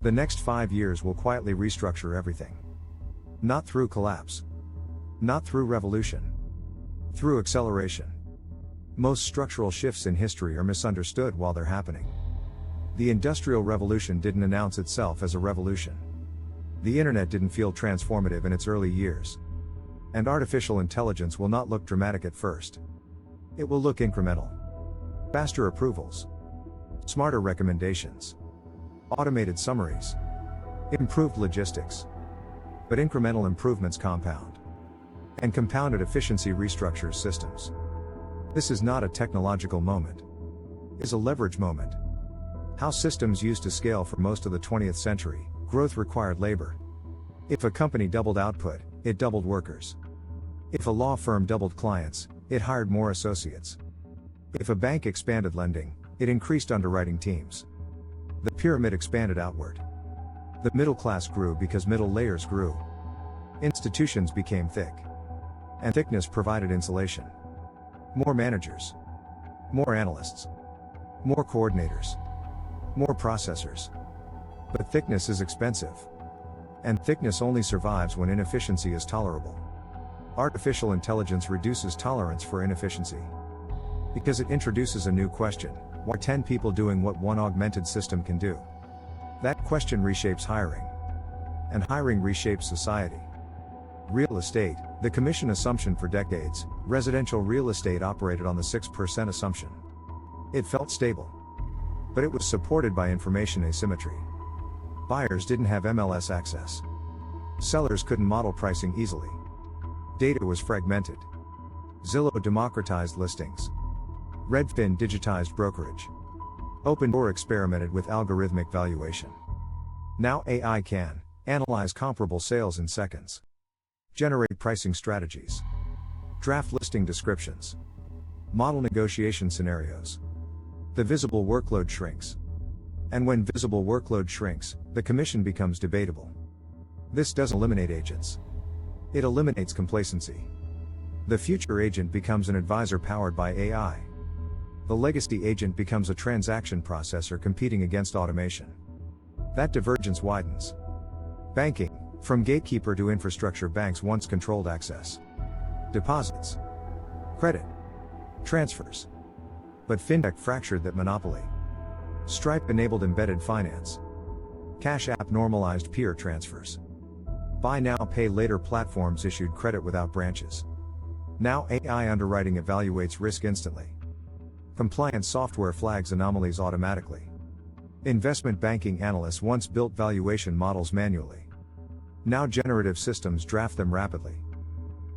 The next 5 years will quietly restructure everything. Not through collapse. Not through revolution. Through acceleration. Most structural shifts in history are misunderstood while they're happening. The Industrial Revolution didn't announce itself as a revolution. The internet didn't feel transformative in its early years. And artificial intelligence will not look dramatic at first. It will look incremental. Faster approvals. Smarter recommendations. Automated summaries. Improved logistics. But incremental improvements compound. And compounded efficiency restructures systems. This is not a technological moment. It's a leverage moment. How systems used to scale for most of the 20th century, growth required labor. If a company doubled output, it doubled workers. If a law firm doubled clients, it hired more associates. If a bank expanded lending, it increased underwriting teams. The pyramid expanded outward. The middle class grew because middle layers grew. Institutions became thick. And thickness provided insulation. More managers. More analysts. More coordinators. More processors. But thickness is expensive. And thickness only survives when inefficiency is tolerable. Artificial intelligence reduces tolerance for inefficiency. Because it introduces a new question: why 10 people doing what one augmented system can do? That question reshapes hiring. And hiring reshapes society. Real estate, the commission assumption for decades, residential real estate operated on the 6% assumption. It felt stable. But it was supported by information asymmetry. Buyers didn't have MLS access. Sellers couldn't model pricing easily. Data was fragmented. Zillow democratized listings. Redfin digitized brokerage. Opendoor experimented with algorithmic valuation. Now AI can analyze comparable sales in seconds. Generate pricing strategies. Draft listing descriptions. Model negotiation scenarios. The visible workload shrinks. And when visible workload shrinks, the commission becomes debatable. This doesn't eliminate agents. It eliminates complacency. The future agent becomes an advisor powered by AI. The legacy agent becomes a transaction processor competing against automation. That divergence widens. Banking, from gatekeeper to infrastructure, banks once controlled access. Deposits. Credit. Transfers. But fintech fractured that monopoly. Stripe enabled embedded finance. Cash App normalized peer transfers. Buy now, pay later platforms issued credit without branches. Now AI underwriting evaluates risk instantly. Compliance software flags anomalies automatically. Investment banking analysts once built valuation models manually. Now generative systems draft them rapidly.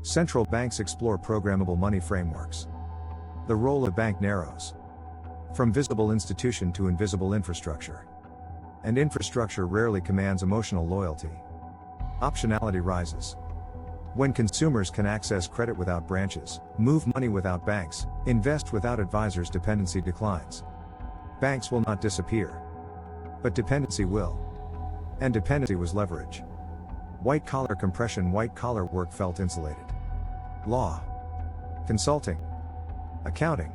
Central banks explore programmable money frameworks. The role of bank narrows. From visible institution to invisible infrastructure. And infrastructure rarely commands emotional loyalty. Optionality rises. When consumers can access credit without branches, move money without banks, invest without advisors, dependency declines. Banks will not disappear. But dependency will. And dependency was leverage. White-collar compression, white-collar work felt insulated. Law. Consulting. Accounting.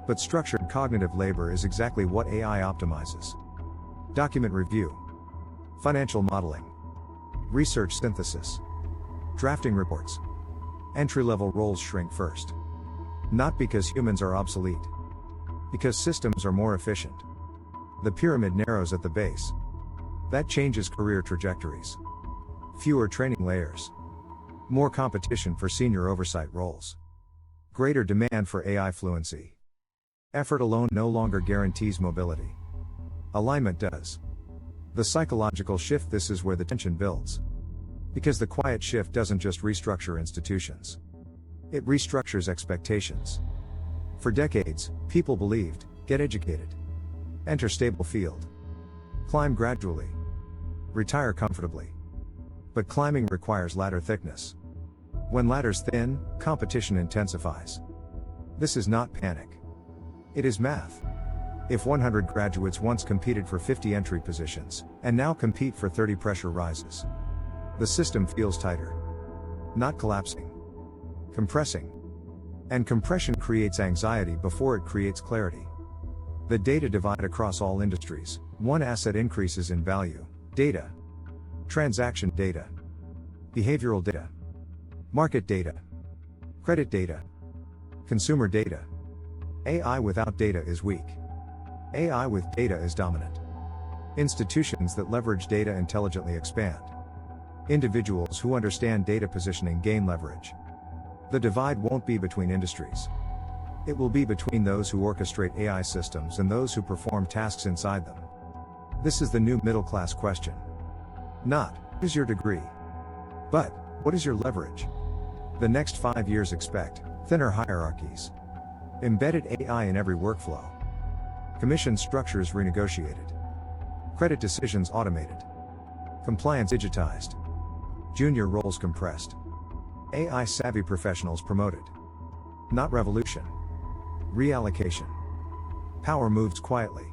But structured cognitive labor is exactly what AI optimizes. Document review. Financial modeling. Research synthesis. Drafting reports. Entry-level roles shrink first. Not because humans are obsolete. Because systems are more efficient. The pyramid narrows at the base. That changes career trajectories. Fewer training layers. More competition for senior oversight roles. Greater demand for AI fluency. Effort alone no longer guarantees mobility. Alignment does. The psychological shift, this is where the tension builds. Because the quiet shift doesn't just restructure institutions. It restructures expectations. For decades, people believed, get educated. Enter stable field. Climb gradually. Retire comfortably. But climbing requires ladder thickness. When ladders thin, competition intensifies. This is not panic. It is math. If 100 graduates once competed for 50 entry positions, and now compete for 30, pressure rises. The system feels tighter. Not collapsing. Compressing. And compression creates anxiety before it creates clarity. The data divide across all industries. One asset increases in value: data. Transaction data. Behavioral data. Market data. Credit data. Consumer data. AI without data is weak. AI with data is dominant. Institutions that leverage data intelligently expand. Individuals who understand data positioning gain leverage. The divide won't be between industries. It will be between those who orchestrate AI systems and those who perform tasks inside them. This is the new middle-class question. Not, what is your degree? But, what is your leverage? The next 5 years expect thinner hierarchies. Embedded AI in every workflow. Commission structures renegotiated. Credit decisions automated. Compliance digitized. Junior roles compressed. AI-savvy professionals promoted. Not revolution. Reallocation. Power moves quietly.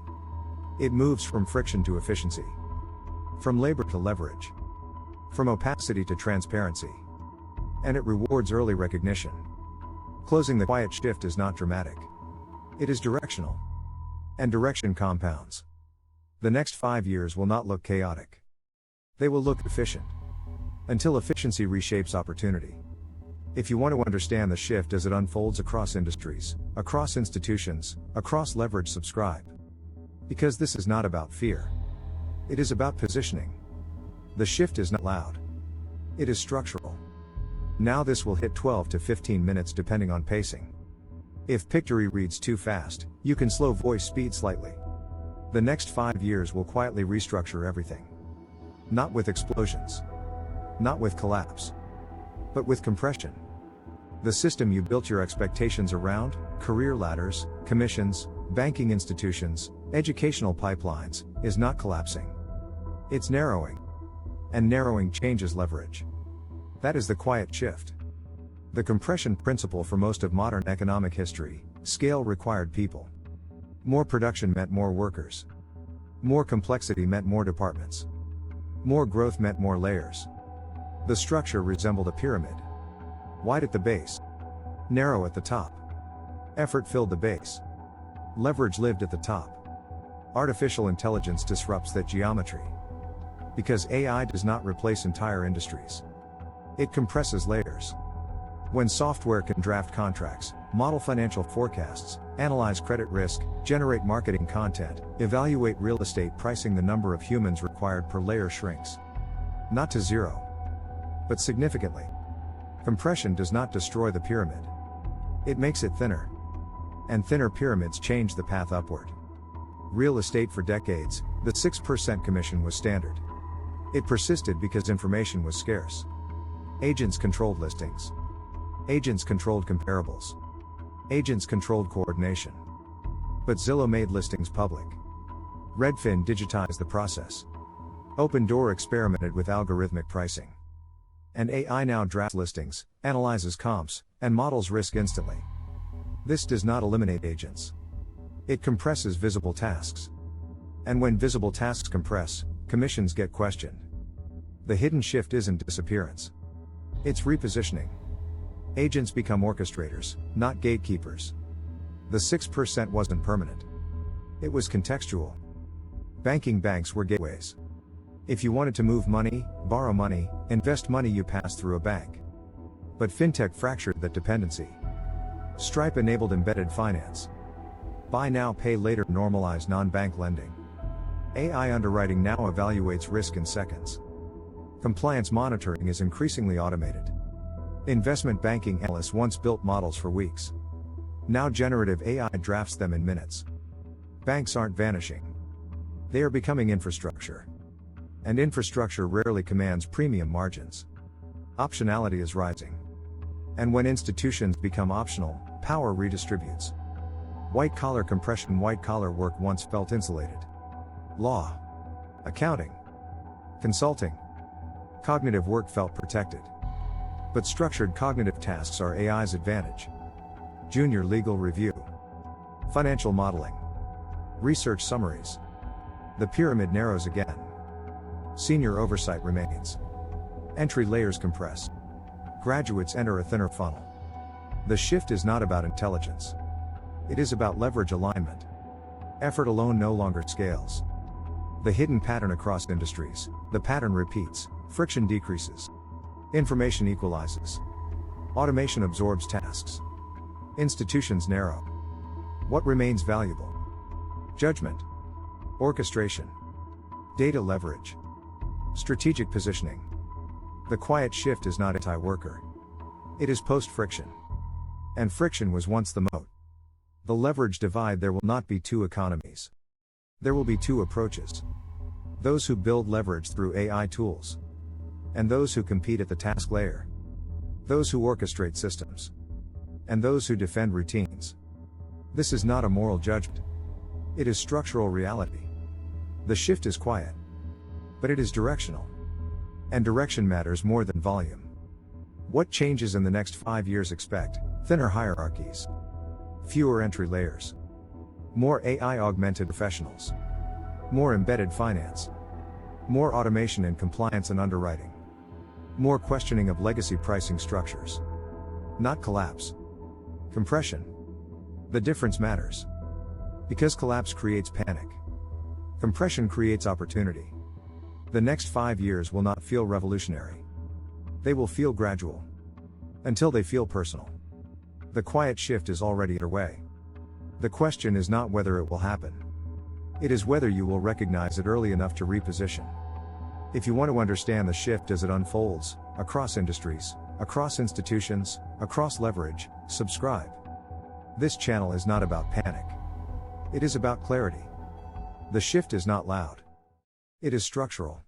It moves from friction to efficiency. From labor to leverage. From opacity to transparency. And it rewards early recognition. Closing the quiet shift is not dramatic. It is directional. And direction compounds. The next 5 years will not look chaotic. They will look efficient. Until efficiency reshapes opportunity. If you want to understand the shift as it unfolds across industries, across institutions, across leverage, subscribe. Because this is not about fear. It is about positioning. The shift is not loud. It is structural. Now this will hit 12 to 15 minutes depending on pacing. If Pictory reads too fast, you can slow voice speed slightly. The next 5 years will quietly restructure everything. Not with explosions. Not with collapse. But with compression. The system you built your expectations around, career ladders, commissions, banking institutions, educational pipelines, is not collapsing. It's narrowing. And narrowing changes leverage. That is the quiet shift. The compression principle for most of modern economic history: scale required people. More production meant more workers. More complexity meant more departments. More growth meant more layers. The structure resembled a pyramid. Wide at the base. Narrow at the top. Effort filled the base. Leverage lived at the top. Artificial intelligence disrupts that geometry. Because AI does not replace entire industries. It compresses layers. When software can draft contracts, model financial forecasts, analyze credit risk, generate marketing content, evaluate real estate pricing, the number of humans required per layer shrinks. Not to zero. But significantly. Compression does not destroy the pyramid. It makes it thinner. And thinner pyramids change the path upward. Real estate for decades, the 6% commission was standard. It persisted because information was scarce. Agents controlled listings. Agents controlled comparables. Agents controlled coordination. But Zillow made listings public. Redfin digitized the process. Opendoor experimented with algorithmic pricing. And AI now drafts listings, analyzes comps, and models risk instantly. This does not eliminate agents. It compresses visible tasks. And when visible tasks compress, commissions get questioned. The hidden shift isn't disappearance. It's repositioning. Agents become orchestrators, not gatekeepers. The 6% wasn't permanent. It was contextual. Banks were gateways. If you wanted to move money, borrow money, invest money, you passed through a bank. But fintech fractured that dependency. Stripe enabled embedded finance. Buy now, pay later normalized non-bank lending. AI underwriting now evaluates risk in seconds. Compliance monitoring is increasingly automated. Investment banking analysts once built models for weeks. Now generative AI drafts them in minutes. Banks aren't vanishing. They are becoming infrastructure. And infrastructure rarely commands premium margins. Optionality is rising. And when institutions become optional, power redistributes. White-collar compression. White-collar work once felt insulated. Law, accounting, consulting, cognitive work felt protected. But structured cognitive tasks are AI's advantage. Junior legal review, financial modeling, research summaries. The pyramid narrows again. Senior oversight remains. Entry layers compress. Graduates enter a thinner funnel. The shift is not about intelligence. It is about leverage alignment. Effort alone no longer scales. The hidden pattern across industries, the pattern repeats, friction decreases. Information equalizes. Automation absorbs tasks. Institutions narrow. What remains valuable? Judgment. Orchestration. Data leverage. Strategic positioning. The quiet shift is not anti-worker. It is post-friction. And friction was once the moat. The leverage divide. There will not be two economies. There will be two approaches. Those who build leverage through AI tools. And those who compete at the task layer. Those who orchestrate systems. And those who defend routines. This is not a moral judgment. It is structural reality. The shift is quiet. But it is directional. And direction matters more than volume. What changes in the next 5 years? Expect thinner hierarchies. Fewer entry layers. More AI-augmented professionals. More embedded finance. More automation in compliance and underwriting. More questioning of legacy pricing structures. Not collapse. Compression. The difference matters. Because collapse creates panic. Compression creates opportunity. The next 5 years will not feel revolutionary. They will feel gradual. Until they feel personal. The quiet shift is already underway. The question is not whether it will happen. It is whether you will recognize it early enough to reposition. If you want to understand the shift as it unfolds, across industries, across institutions, across leverage, subscribe. This channel is not about panic. It is about clarity. The shift is not loud. It is structural.